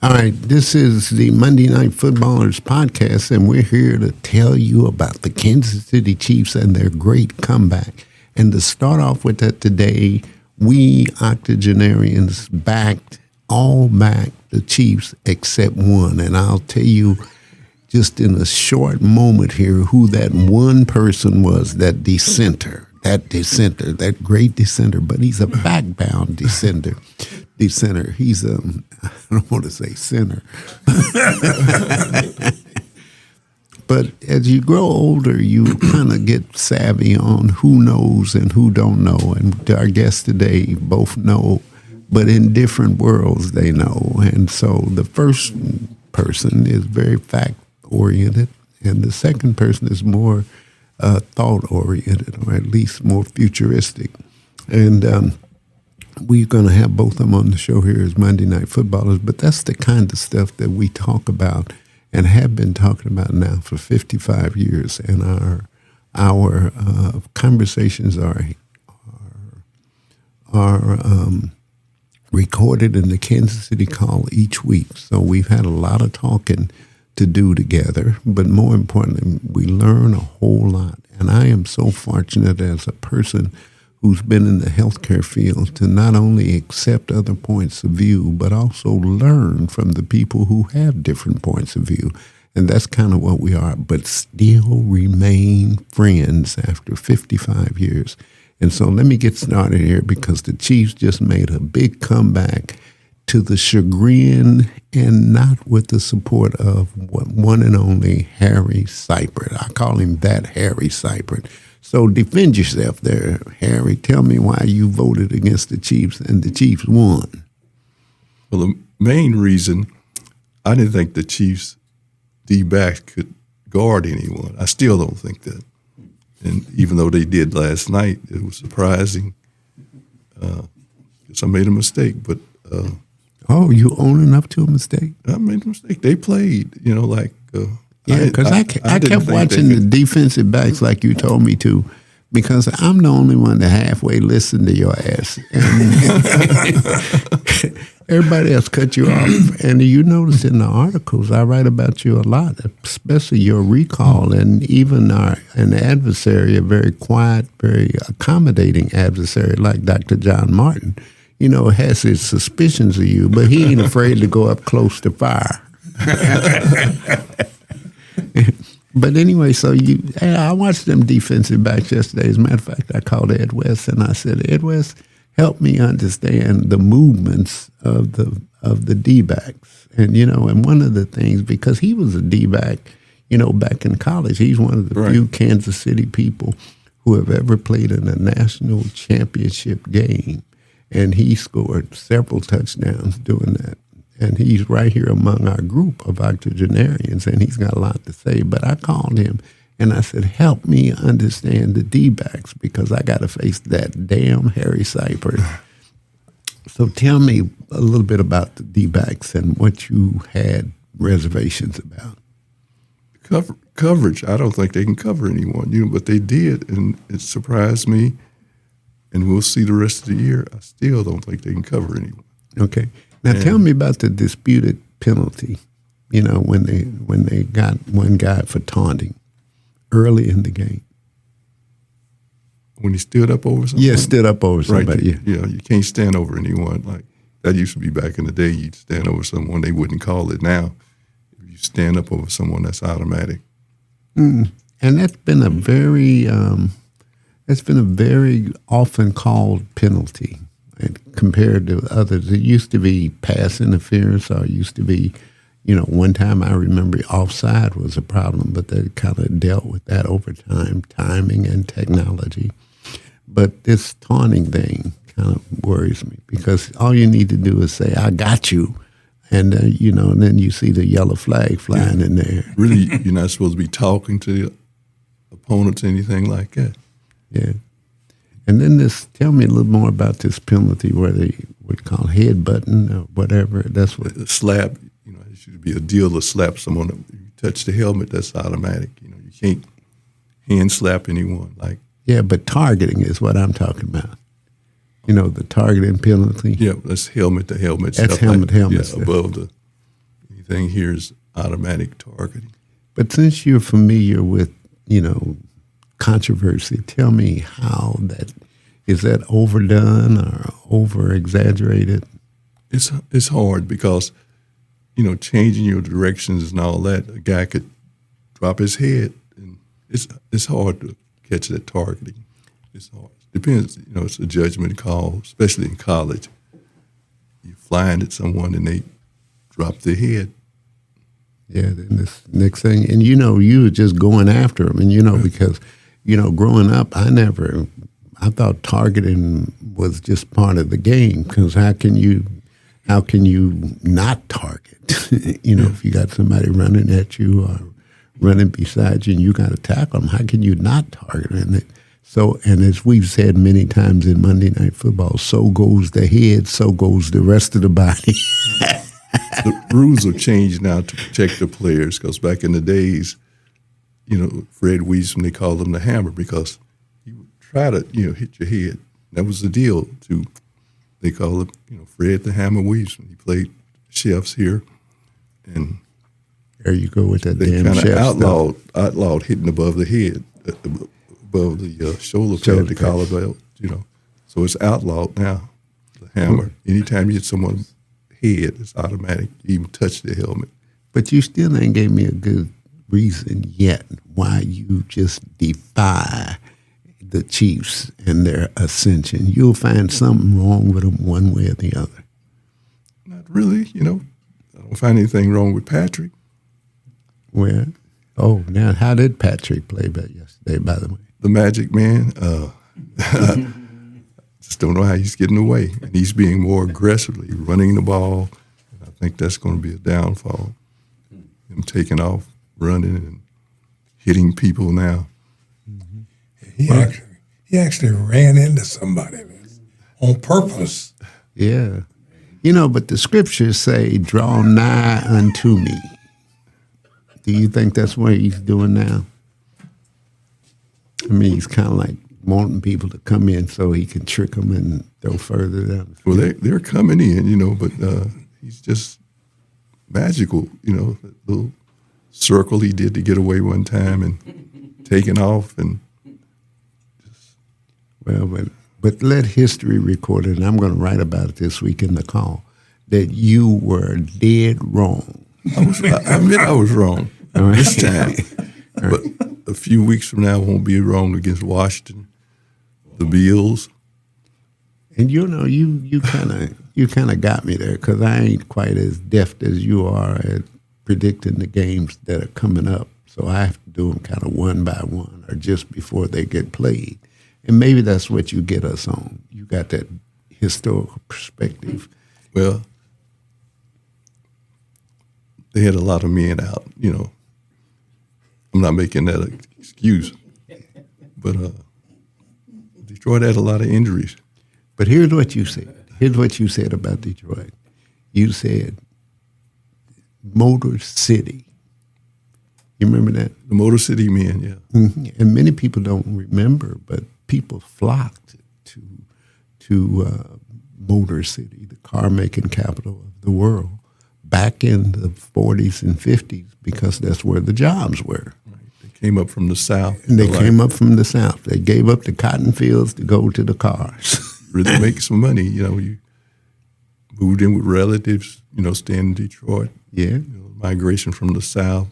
All right, this is the Monday Night Footballers podcast, and we're here to tell you about the Kansas City Chiefs and their great comeback. And to start off with that today, we octogenarians backed the Chiefs except one. And I'll tell you just in a short moment here who that one person was, that great dissenter, but he's a backbound dissenter. He's I don't want to say sinner. But as you grow older, you kind of get savvy on who knows and who don't know. And our guests today both know, but in different worlds they know. And so the first person is very fact-oriented, and the second person is more thought-oriented, or at least more futuristic. And we're going to have both of them on the show here as Monday Night Footballers, but that's the kind of stuff that we talk about and have been talking about now for 55 years. And our conversations are recorded in the Kansas City Call each week. So we've had a lot of talking to do together, but more importantly, we learn a whole lot. And I am so fortunate as a person who's been in the healthcare field to not only accept other points of view, but also learn from the people who have different points of view. And that's kind of what we are, but still remain friends after 55 years. And so let me get started here, because the Chiefs just made a big comeback to the chagrin and not with the support of one and only Harry Sypert. I call him that Harry Sypert. So defend yourself there, Harry. Tell me why you voted against the Chiefs and the Chiefs won. Well, the main reason, I didn't think the Chiefs D-back could guard anyone. I still don't think that. And even though they did last night, it was surprising. Guess I made a mistake, but... you owning up to a mistake? I made a mistake. They played, yeah, because I kept watching the defensive backs like you told me to, because I'm the only one that halfway listened to your ass. And everybody else cut you off. And you notice in the articles, I write about you a lot, especially your recall, and even an adversary, a very quiet, very accommodating adversary like Dr. John Martin, has his suspicions of you, but he ain't afraid to go up close to fire. But anyway, I watched them defensive backs yesterday. As a matter of fact, I called Ed West and I said, Ed West, help me understand the movements of the D-backs. And, and one of the things, because he was a D-back, back in college, he's one of the few Kansas City people who have ever played in a national championship game. And he scored several touchdowns doing that. And he's right here among our group of octogenarians, and he's got a lot to say. But I called him, and I said, help me understand the D-backs, because I got to face that damn Harry Sypert. So tell me a little bit about the D-backs and what you had reservations about. Coverage, I don't think they can cover anyone, but they did, and it surprised me. And we'll see the rest of the year. I still don't think they can cover anyone. Okay. Now tell me about the disputed penalty, when they got one guy for taunting early in the game. When he stood up over somebody? Yeah, stood up over somebody. Right. You can't stand over anyone. Like, that used to be back in the day. You'd stand over someone, they wouldn't call it. Now, if you stand up over someone, that's automatic. And that's been a very... It's been a very often called penalty, and compared to others. It used to be pass interference, or it used to be, one time I remember offside was a problem, but they kind of dealt with that over time, timing and technology. But this taunting thing kind of worries me, because all you need to do is say, I got you. And, and then you see the yellow flag flying in there. Really, you're not supposed to be talking to the opponents, anything like that. Yeah. And then tell me a little more about this penalty where they would call headbutting or whatever. That's what. A slap, it should be a deal to slap someone. If you touch the helmet, that's automatic. You can't hand slap anyone. Yeah, but targeting is what I'm talking about. The targeting penalty. Yeah, that's helmet to helmet. That's helmet. Yeah, above the. everything here is automatic targeting. But since you're familiar with, controversy, tell me how is that overdone or over exaggerated? It's hard because, changing your directions and all that, a guy could drop his head, and it's hard to catch that targeting. It's hard. Depends, it's a judgment call, especially in college. You're flying at someone and they drop their head. Yeah, then this next thing, and you were just going after them, and because, growing up, I thought targeting was just part of the game, because how can you not target? If you got somebody running at you or running beside you and you got to tackle them, how can you not target them? And as we've said many times in Monday Night Football, so goes the head, so goes the rest of the body. The rules have changed now to protect the players, because back in the days, Fred Weisman, they called him the hammer because he would try to, hit your head. That was the deal. They called him, Fred the Hammer Weisman. He played chefs here, and there you go with that they damn chef outlawed hitting above the head, above the shoulder pad, the collar belt. So it's outlawed now. The hammer. Anytime you hit someone's head, it's automatic. You even touch the helmet. But you still ain't gave me a good reason yet why you just defy the Chiefs and their ascension. You'll find something wrong with them one way or the other. Not really, I don't find anything wrong with Patrick. Well, now how did Patrick play yesterday, by the way? The Magic Man, just don't know how he's getting away. And he's being more aggressively running the ball. And I think that's going to be a downfall. Him taking off, running, and hitting people now. Mm-hmm. He actually ran into somebody on purpose. Yeah. But the scriptures say, draw nigh unto me. Do you think that's what he's doing now? He's kind of like wanting people to come in so he can trick them and throw further down. Well, they're coming in, but he's just magical, that little circle he did to get away one time and taking off and just. Well, but let history record it, and I'm going to write about it this week in the call, that you were dead wrong. I admit I was wrong this time. But a few weeks from now, I won't be wrong against Washington, the Bills. And you kind of got me there, because I ain't quite as deft as you are at predicting the games that are coming up. So I have to do them kind of one by one or just before they get played. And maybe that's what you get us on. You got that historical perspective. Well, they had a lot of men out, I'm not making that an excuse. But Detroit had a lot of injuries. But here's what you said. Here's what you said about Detroit. You said Motor City. You remember that? The Motor City men, yeah. Mm-hmm. And many people don't remember, but people flocked to Motor City, the car-making capital of the world, back in the 40s and 50s, because that's where the jobs were. Right. They came up from the South. And they came up from the South. They gave up the cotton fields to go to the cars. Really make some money. You moved in with relatives, staying in Detroit. Yeah. Migration from the South,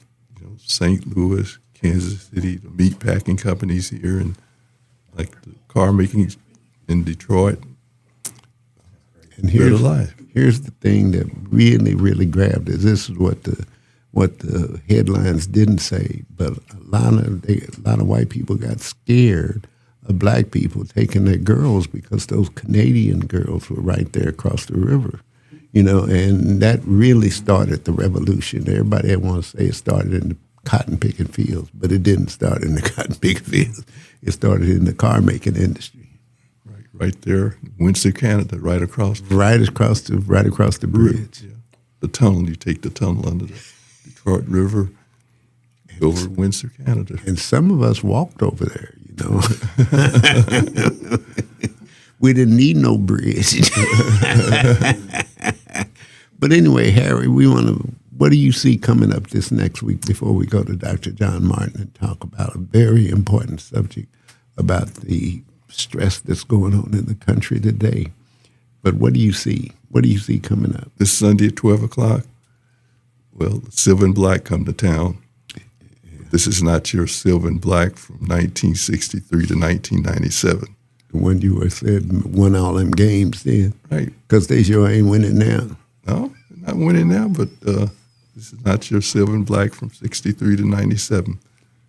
St. Louis, Kansas City, the meat packing companies here, and like the car making in Detroit. And here's the thing that really, really grabbed us. This is what the headlines didn't say, but a lot of white people got scared of black people taking their girls because those Canadian girls were right there across the river, and that really started the revolution. Everybody wants to say it started in the cotton picking fields, but it didn't start in the cotton picking fields. It started in the car making industry. Right there, Windsor, Canada, right across the bridge. Yeah. The tunnel, you take the tunnel under the Detroit River, over Windsor, Canada. And some of us walked over there, We didn't need no bridge. But anyway, Harry, we want what do you see coming up this next week before we go to Dr. John Martin and talk about a very important subject about the stress that's going on in the country today? But what do you see? What do you see coming up? This Sunday at 12 o'clock, well, Silver and Black come to town. This is not your Silver and Black from 1963 to 1997. When you were said won all them games then. Right. Because they sure ain't winning now. No, not winning now, but this is not your Silver and Black from 63 to 97.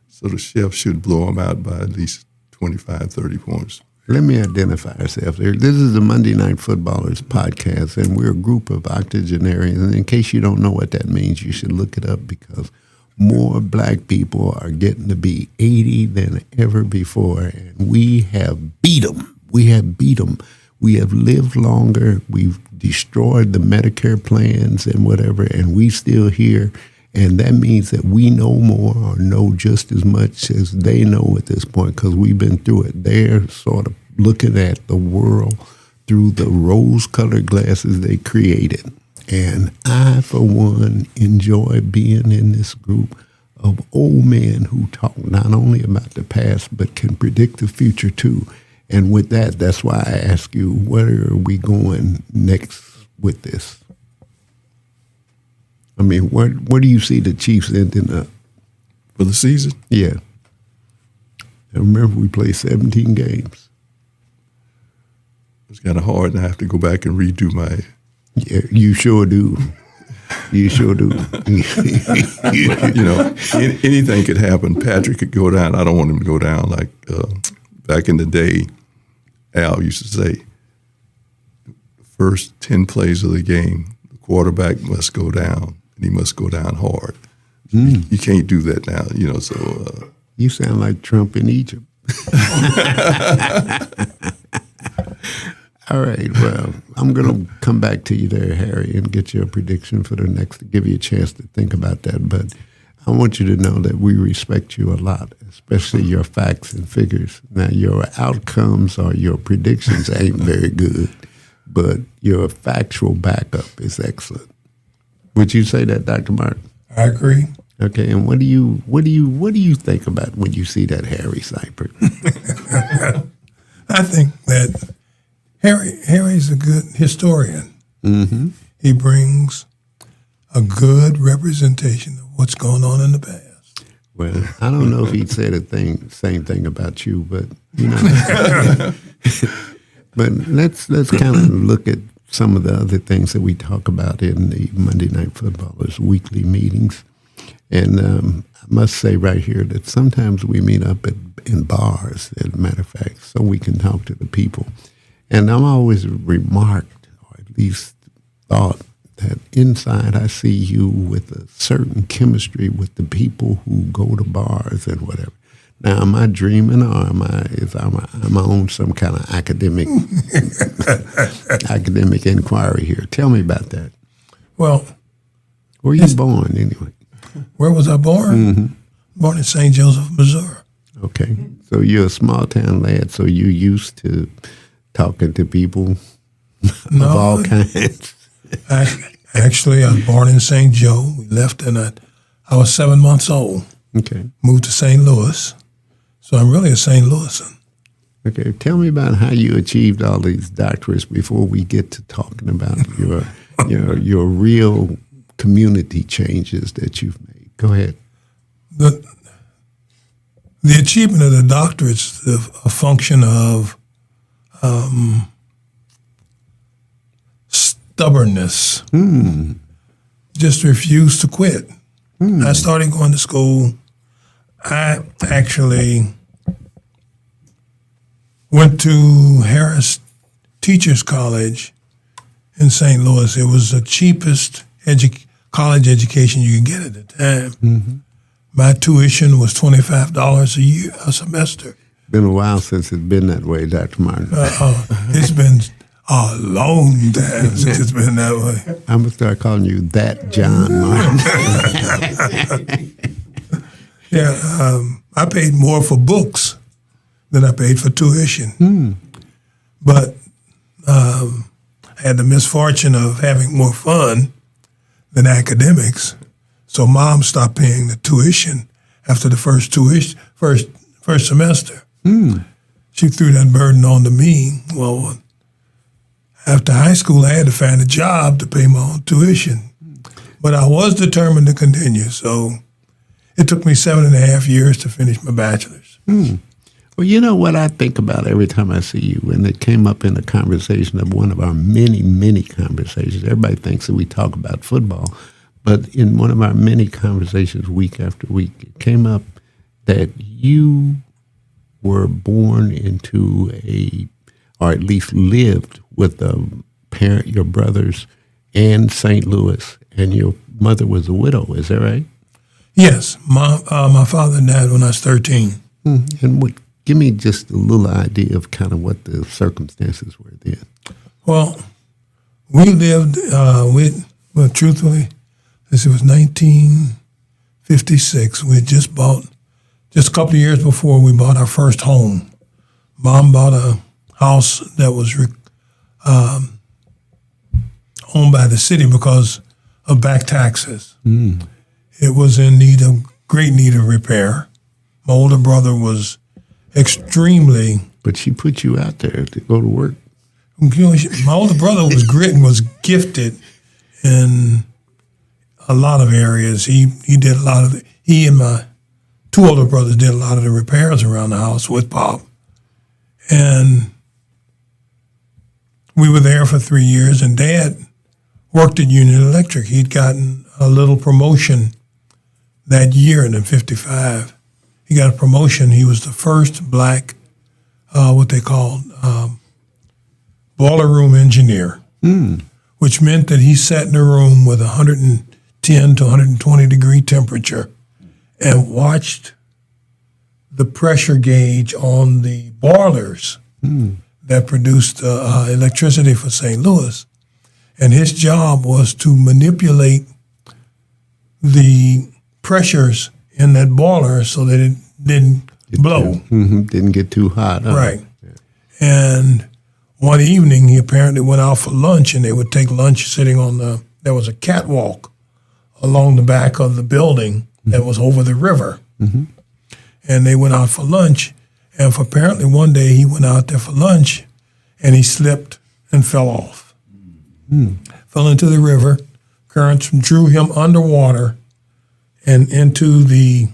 So the chef should blow them out by at least 25, 30 points. Let me identify ourselves here. This is the Monday Night Footballers podcast, and we're a group of octogenarians. And in case you don't know what that means, you should look it up because more black people are getting to be 80 than ever before, and we have beat them. We have beat them. We have lived longer. We've destroyed the Medicare plans and whatever, and we still here. And that means that we know more or know just as much as they know at this point because we've been through it. They're sort of looking at the world through the rose-colored glasses they created. And I, for one, enjoy being in this group of old men who talk not only about the past, but can predict the future too. And with that, that's why I ask you, where are we going next with this? I mean, where do you see the Chiefs ending up? For the season? Yeah. I remember we played 17 games. It's kind of hard, and I have to go back and redo my... Yeah, you sure do. You sure do. You know, anything could happen. Patrick could go down. I don't want him to go down. Like back in the day, Al used to say, the first 10 plays of the game, the quarterback must go down, and he must go down hard. You can't do that now, you know, so... You sound like Trump in Egypt. All right, well, I'm going to come back to you there, Harry, and get your prediction for the next, give you a chance to think about that. But I want you to know that we respect you a lot, especially your facts and figures. Now, your outcomes or your predictions ain't very good, but your factual backup is excellent. Would you say that, Dr. Martin? I agree. Okay, and what do you think about when you see that Harry Sypert? I think that Harry's a good historian. Mm-hmm. He brings a good representation of what's going on in the past. Well, I don't know if he'd say the same thing about you, but you know. But let's kind of look at some of the other things that we talk about in the Monday Night Footballers weekly meetings. And I must say right here that sometimes we meet up in bars, as a matter of fact, so we can talk to the people. And I'm always remarked, or at least thought, that inside I see you with a certain chemistry with the people who go to bars and whatever. Now, am I dreaming, or am I on some kind of academic inquiry here? Tell me about that. Well, where you born anyway? Where was I born? Mm-hmm. Born in St. Joseph, Missouri. Okay, so you're a small town lad, so you used to talking to people of all kinds. Actually, I was born in St. Joe. We left I was 7 months old. Okay. Moved to St. Louis. So I'm really a St. Louisan. Okay. Tell me about how you achieved all these doctorates before we get to talking about your real community changes that you've made. Go ahead. The achievement of the doctorates is a function of stubbornness. Just refuse to quit. I started going to school. I actually went to Harris Teachers College in St. Louis. It was the cheapest college education you could get at the time. Mm-hmm. My tuition was $25 a semester. Been a while since it's been that way, Dr. Martin. It's been a long time since it's been that way. I'm going to start calling you that John Martin. Yeah, I paid more for books than I paid for tuition. But I had the misfortune of having more fun than academics. So Mom stopped paying the tuition after the first semester. She threw that burden on to me. Well, after high school, I had to find a job to pay my own tuition. But I was determined to continue, so it took me 7.5 years to finish my bachelor's. Well, you know what I think about every time I see you, and it came up in a conversation of one of our many, many conversations. Everybody thinks that we talk about football, but in one of our many conversations week after week, it came up that you were born into or at least lived with a parent, your brothers, and St. Louis, and your mother was a widow. Is that right? Yes. My father died when I was 13. And give me just a little idea of kind of what the circumstances were then. Well, we lived truthfully, this was 1956. We had just a couple of years before we bought our first home. Mom bought a house that was owned by the city because of back taxes. It was in great need of repair. My older brother was extremely. But she put you out there to go to work. My older brother was gifted in a lot of areas. He did a lot of he and my two older brothers did a lot of the repairs around the house with Pop. And we were there for 3 years, and Dad worked at Union Electric. He'd gotten a little promotion that year in '55. He got a promotion. He was the first black, what they called boiler room engineer, which meant that he sat in a room with 110 to 120 degree temperature and watched the pressure gauge on the boilers that produced electricity for St. Louis. And his job was to manipulate the pressures in that boiler so that it didn't blow. Didn't get too hot. Right. Yeah. And one evening, he apparently went out for lunch, and they would take lunch sitting there was a catwalk along the back of the building that was over the river. And they went out for lunch, and apparently one day he went out there for lunch, and he slipped and fell off. Fell into the river. Currents drew him underwater and into the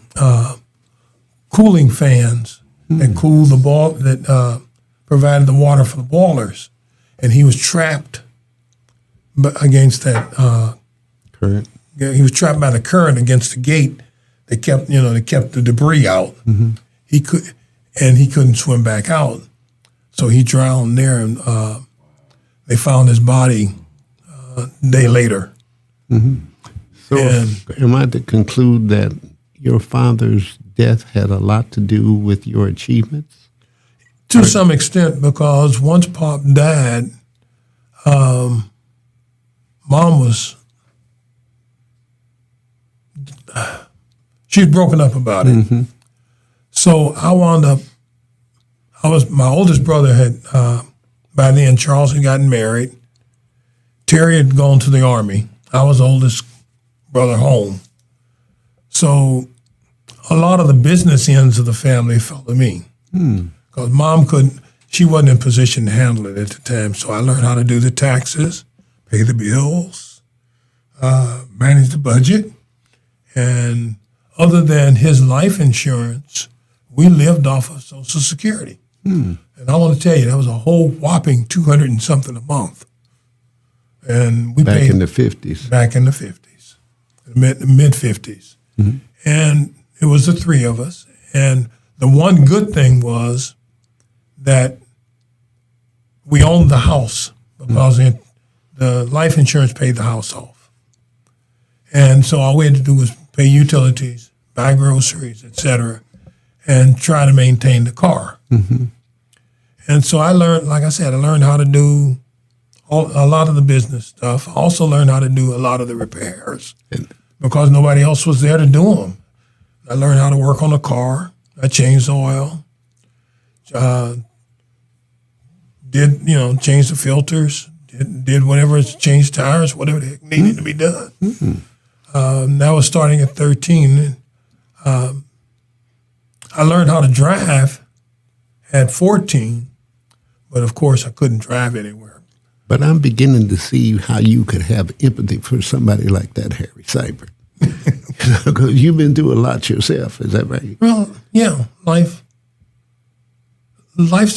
cooling fans that cooled the that provided the water for the boilers, and he was trapped against that current. He was trapped by the current against the gate that kept the debris out. He couldn't swim back out, so he drowned there, and they found his body a day later. So am I to conclude that your father's death had a lot to do with your achievements? To some extent, because once Pop died, Mom was, she was broken up about it. So I wound up, my oldest brother had, by then, Charles had gotten married. Terry had gone to the Army. I was the oldest brother home. So a lot of the business ends of the family fell to me. Because Mom she wasn't in position to handle it at the time. So I learned how to do the taxes, pay the bills, manage the budget. And other than his life insurance, we lived off of Social Security. And I want to tell you, that was a whole whopping 200 and something a month. And we Back paid in the 50s. Back in the 50s, mid 50s. And it was the three of us. And the one good thing was that we owned the house because the life insurance paid the house off. And so all we had to do was pay utilities, buy groceries, et cetera, and try to maintain the car. And so I learned, like I said, I learned how to do a lot of the business stuff. I also learned how to do a lot of the repairs because nobody else was there to do them. I learned how to work on a car. I changed the oil, changed the filters, did whatever, changed tires, whatever the heck needed to be done. That was starting at 13. I learned how to drive at 14, but of course I couldn't drive anywhere. But I'm beginning to see how you could have empathy for somebody like that, Harry Sypert. Because you've been through a lot yourself, is that right? Well, yeah, life's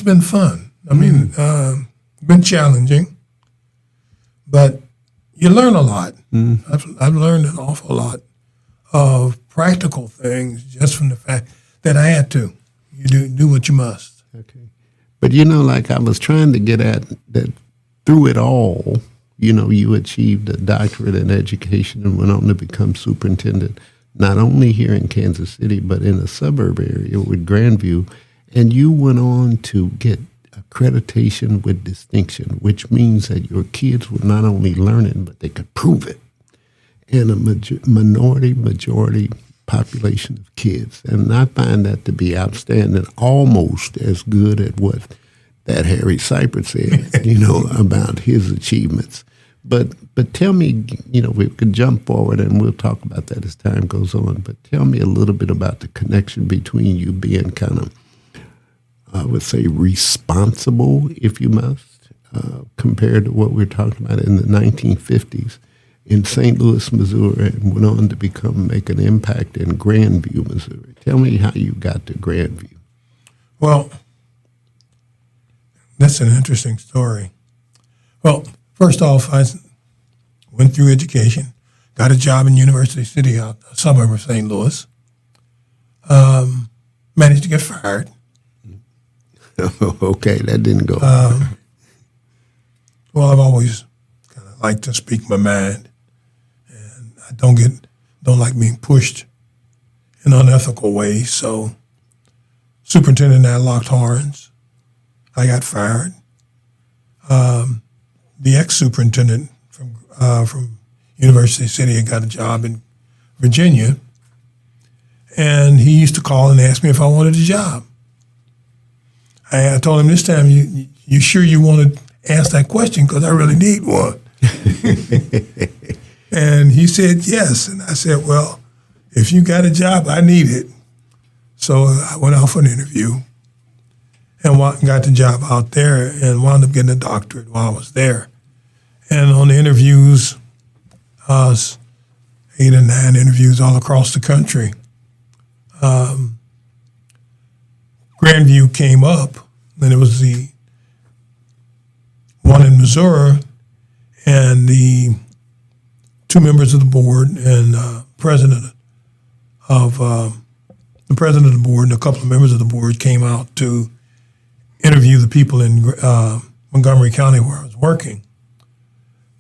been fun. I mean, been challenging, but you learn a lot. I've learned an awful lot of practical things just from the fact that I had to. You do what you must. Okay. But, like I was trying to get at that through it all, you achieved a doctorate in education and went on to become superintendent, not only here in Kansas City, but in a suburb area with Grandview. And you went on to get accreditation with distinction, which means that your kids were not only learning, but they could prove it. And a majority population of kids. And I find that to be outstanding, almost as good at what that Harry Sypert said, about his achievements. But tell me, we could jump forward and we'll talk about that as time goes on, but tell me a little bit about the connection between you being kind of, I would say, responsible, if you must, compared to what we're talking about in the 1950s in St. Louis, Missouri, and went on to make an impact in Grandview, Missouri. Tell me how you got to Grandview. Well, that's an interesting story. Well, first off, I went through education, got a job in University City, a suburb of St. Louis, managed to get fired. Okay, that didn't go. Well, I've always kind of liked to speak my mind, and I don't like being pushed in unethical ways. So, superintendent and I locked horns. I got fired. The ex-superintendent from University City had got a job in Virginia, and he used to call and ask me if I wanted a job. I told him this time, you sure you want to ask that question? Because I really need one. And he said yes. And I said, well, if you got a job, I need it. So I went out for an interview and got the job out there and wound up getting a doctorate while I was there. And on the interviews, 8 or 9 interviews all across the country, Grandview came up, and it was the one in Missouri, and the 2 members of the board and the president of the board and a couple of members of the board came out to interview the people in Montgomery County where I was working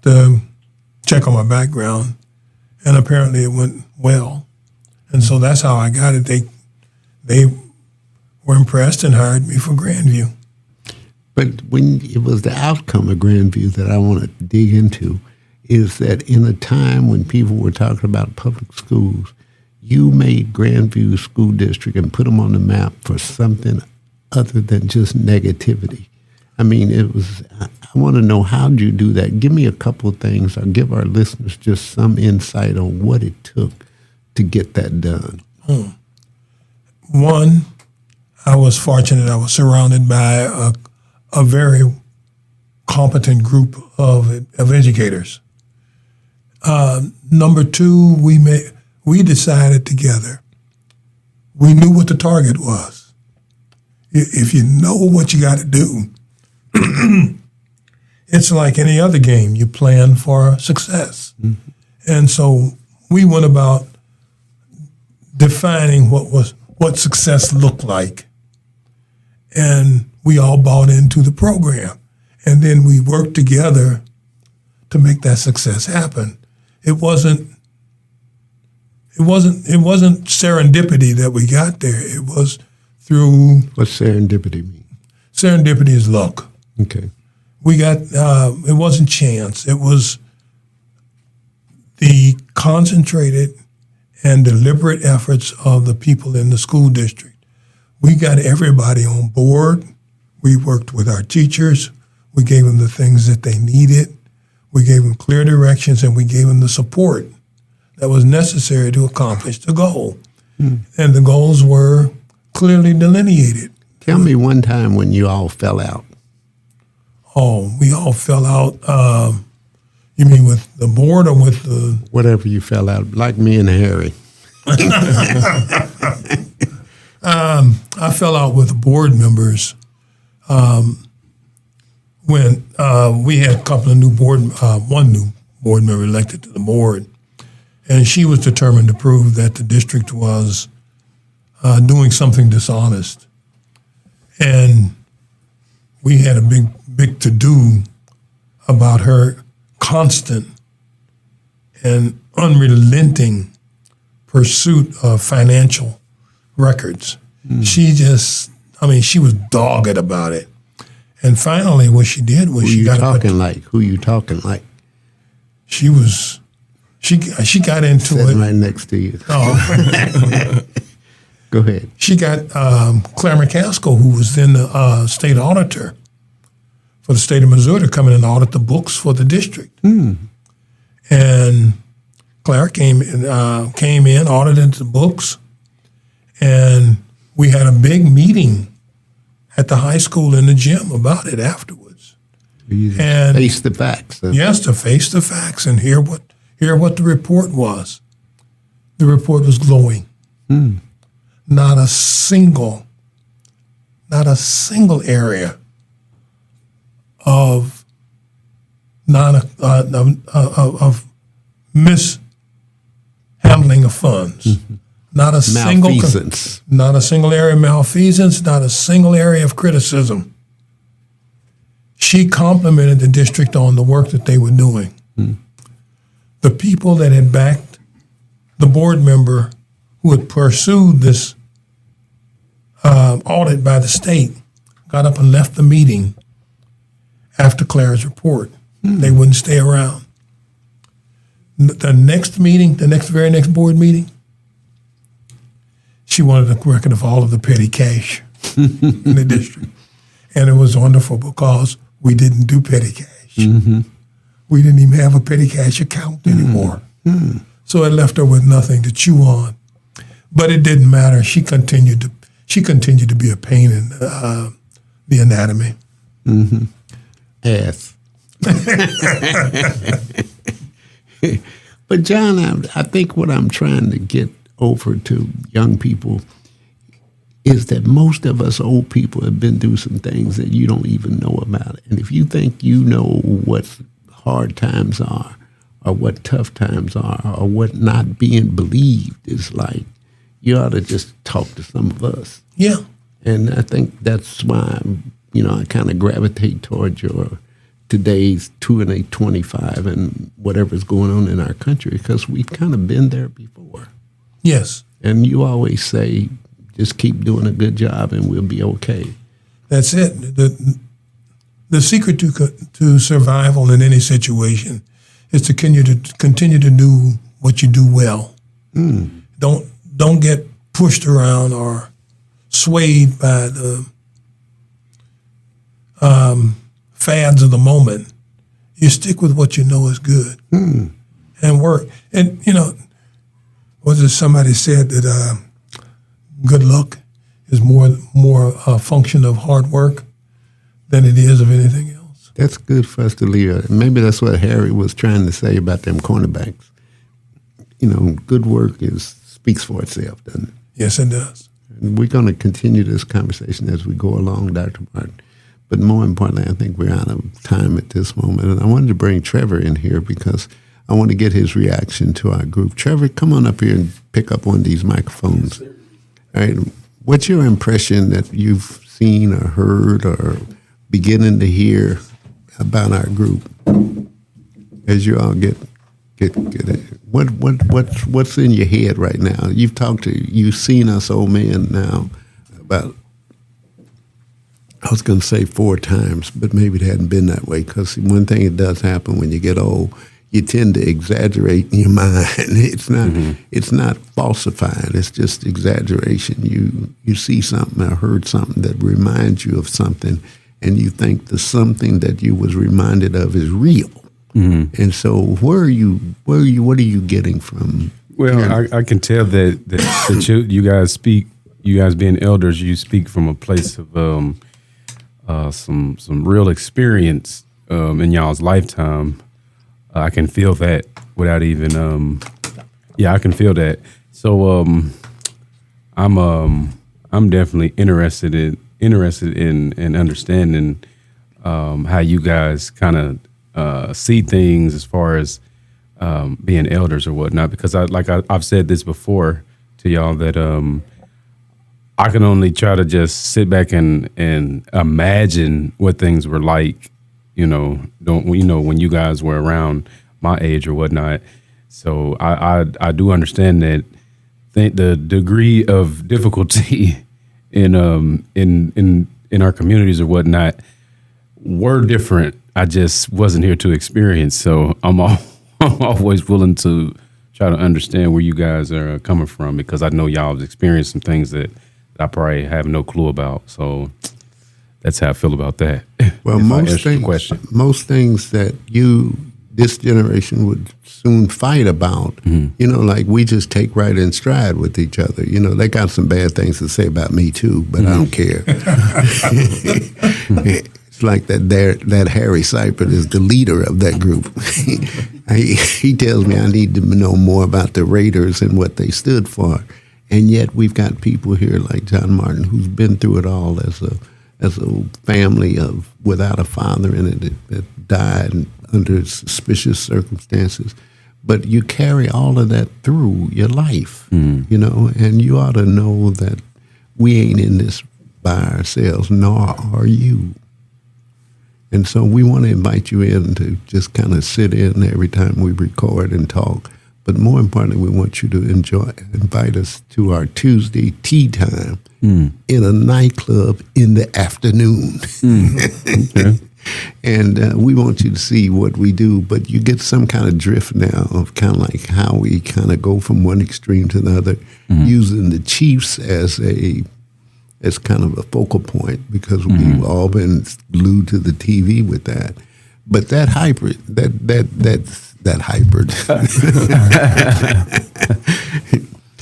to check on my background, and apparently it went well, and so that's how I got it. They were impressed and hired me for Grandview. But when it was the outcome of Grandview that I want to dig into, is that in a time when people were talking about public schools, you made Grandview School District and put them on the map for something other than just negativity. I mean, I want to know, how did you do that? Give me a couple of things, or give our listeners just some insight on what it took to get that done. One, I was fortunate. I was surrounded by a very competent group of educators. Number 2, we decided together. We knew what the target was. If you know what you got to do, it's like any other game. You plan for success. Mm-hmm. And so we went about defining what success looked like. And we all bought into the program. And then we worked together to make that success happen. It wasn't serendipity that we got there. It was through... What's serendipity mean? Serendipity is luck. Okay. We got, it wasn't chance. It was the concentrated and deliberate efforts of the people in the school district. We got everybody on board. We worked with our teachers. We gave them the things that they needed. We gave them clear directions, and we gave them the support that was necessary to accomplish the goal. And the goals were clearly delineated. Tell me one time when you all fell out. Oh, we all fell out. You mean with the board or with the... Whatever you fell out, like me and Harry. I fell out with the board members when we had a couple of one new board member elected to the board, and she was determined to prove that the district was doing something dishonest. And we had a big to-do about her constant and unrelenting pursuit of financial records. She was dogged about it. And finally, what she did was Who you talking like? She got into Sitting it. right next to you. Oh. Go ahead. She got Claire McCaskill, who was then the state auditor for the state of Missouri, to come in and audit the books for the district. And Claire came in, audited the books, and we had a big meeting at the high school in the gym about it afterwards. And face the facts. Yes, to face the facts and hear what the report was. The report was glowing. Not a single area of of mishandling of funds. Not a single malfeasance. Not a single area of malfeasance. Not a single area of criticism. She complimented the district on the work that they were doing. The people that had backed the board member who had pursued this audit by the state got up and left the meeting after Claire's report. They wouldn't stay around. The very next board meeting, she wanted a record of all of the petty cash in the district. And it was wonderful because we didn't do petty cash. We didn't even have a petty cash account anymore. So it left her with nothing to chew on. But it didn't matter. She continued to be a pain in the anatomy. Ass. But John, I think what I'm trying to get over to young people is that most of us old people have been through some things that you don't even know about. And if you think you know what hard times are, or what tough times are, or what not being believed is like, you ought to just talk to some of us. Yeah. And I think that's why, I kind of gravitate toward your today's 2 and 825 and whatever's going on in our country, because we've kind of been there before. Yes. And you always say, just keep doing a good job and we'll be okay. That's it. The secret to survival in any situation is to continue to do what you do well. Don't get pushed around or swayed by the fads of the moment. You stick with what you know is good and work. And was it somebody said that good luck is more a function of hard work than it is of anything else? That's good for us to leave. Maybe that's what Harry was trying to say about them cornerbacks. Good work speaks for itself, doesn't it? Yes, it does. And we're going to continue this conversation as we go along, Dr. Martin. But more importantly, I think we're out of time at this moment. And I wanted to bring Trevor in here because I want to get his reaction to our group. Trevor, come on up here and pick up one of these microphones. Yes, all right. What's your impression that you've seen or heard or beginning to hear about our group as you all get it? What's in your head right now? You've seen us old men now about, I was going to say 4 times, but maybe it hadn't been that way, because one thing that does happen when you get old, you tend to exaggerate in your mind. It's not falsifying. It's just exaggeration. You see something or heard something that reminds you of something, and you think the something that you was reminded of is real. And so where are you, what are you getting from? Well, I can tell that you guys speak, you guys being elders, you speak from a place of some real experience in y'all's lifetime. I can feel that without even, I can feel that. So I'm definitely interested in understanding how you guys kind of see things as far as being elders or whatnot, because I've said this before to y'all that I can only try to just sit back and imagine what things were like, when you guys were around my age or whatnot. So I do understand that. Think the degree of difficulty in our communities or whatnot were different. I just wasn't here to experience. So I'm always willing to try to understand where you guys are coming from, because I know y'all have experienced some things that I probably have no clue about. So that's how I feel about that. Well, most things that this generation would soon fight about, like we just take right in stride with each other. They got some bad things to say about me too, but I don't care. It's like that Harry Sypert is the leader of that group. He tells me I need to know more about the Raiders and what they stood for. And yet we've got people here like John Martin, who's been through it all as a family without a father in it that died under suspicious circumstances. But you carry all of that through your life, and you ought to know that we ain't in this by ourselves, nor are you. And so we want to invite you in to just kind of sit in every time we record and talk. But more importantly, we want you to invite us to our Tuesday tea time in a nightclub in the afternoon. Okay. And we want you to see what we do, but you get some kind of drift now of kind of like how we kind of go from one extreme to the other, using the Chiefs as kind of a focal point, because we've all been glued to the TV with that. But that hybrid, that hybrid,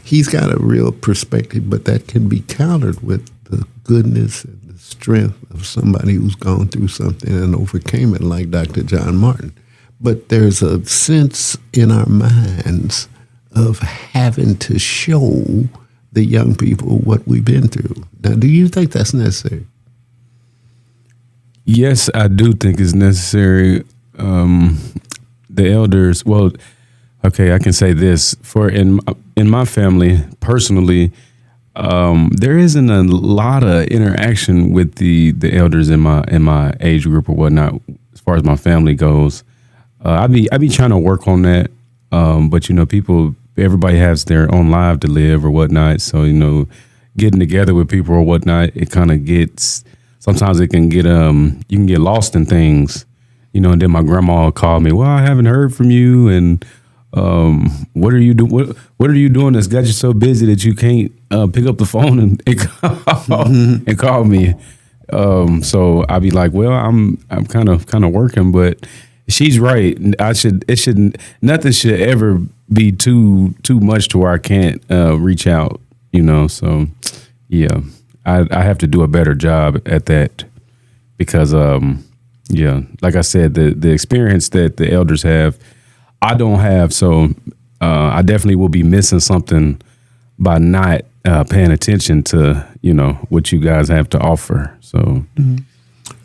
he's got a real perspective, but that can be countered with the goodness and the strength of somebody who's gone through something and overcame it, like Dr. John Martin. But there's a sense in our minds of having to show the young people what we've been through. Now, do you think that's necessary? Yes, I do think it's necessary. The elders, well, okay, I can say this. For in my family, personally, there isn't a lot of interaction with the elders in my age group or whatnot, as far as my family goes. I be trying to work on that, but everybody has their own life to live or whatnot. So getting together with people or whatnot, it kind of gets. Sometimes it can get you can get lost in things, And then my grandma called me. Well, I haven't heard from you, and what are you doing? What are you doing that's got you so busy that you can't pick up the phone and call me? So I'd be like, well, I'm kind of working, but she's right. Nothing should ever be too much to where I can't reach out. So yeah. I have to do a better job at that, because, like I said, the experience that the elders have, I don't have. So I definitely will be missing something by not paying attention to, what you guys have to offer. So,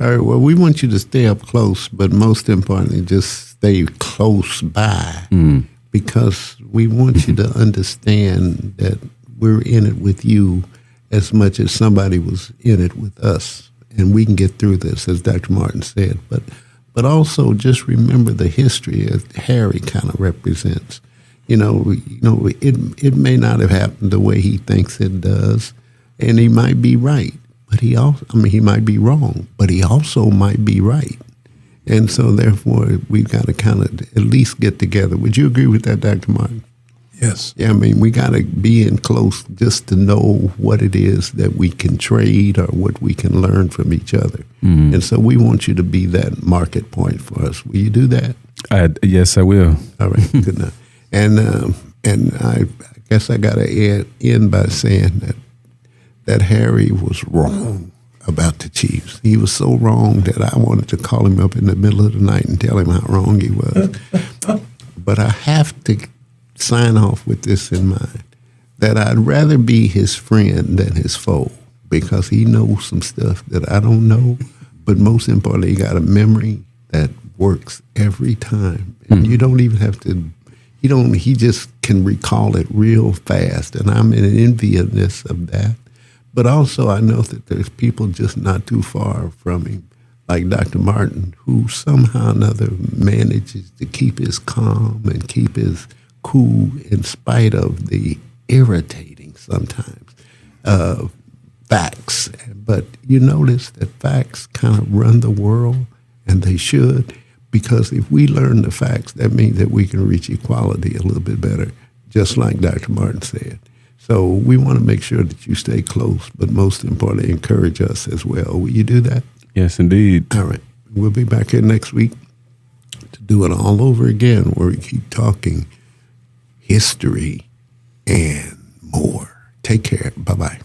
All right. Well, we want you to stay up close, but most importantly, just stay close by, because we want you to understand that we're in it with you as much as somebody was in it with us, and we can get through this, as Dr. Martin said. But also just remember the history as Harry kind of represents. It may not have happened the way he thinks it does, and he might be right, but he might be wrong, but he also might be right. And so therefore, we've got to kind of at least get together. Would you agree with that, Dr. Martin? Yes. Yeah, we got to be in close just to know what it is that we can trade or what we can learn from each other. And so we want you to be that market point for us. Will you do that? Yes, I will. All right, good enough. And I guess I got to end by saying that Harry was wrong about the Chiefs. He was so wrong that I wanted to call him up in the middle of the night and tell him how wrong he was. But I have to sign off with this in mind, that I'd rather be his friend than his foe, because he knows some stuff that I don't know. But most importantly, he got a memory that works every time. And you don't even have to, he just can recall it real fast. And I'm in enviousness of that. But also I know that there's people just not too far from him, like Dr. Martin, who somehow or another manages to keep his calm and keep his cool in spite of the irritating sometimes facts. But you notice that facts kind of run the world, and they should, because if we learn the facts, that means that we can reach equality a little bit better, just like Dr. Martin said. So we want to make sure that you stay close, but most importantly, encourage us as well. Will you do that? Yes, indeed. All right. We'll be back here next week to do it all over again, where we keep talking history and more. Take care. Bye-bye.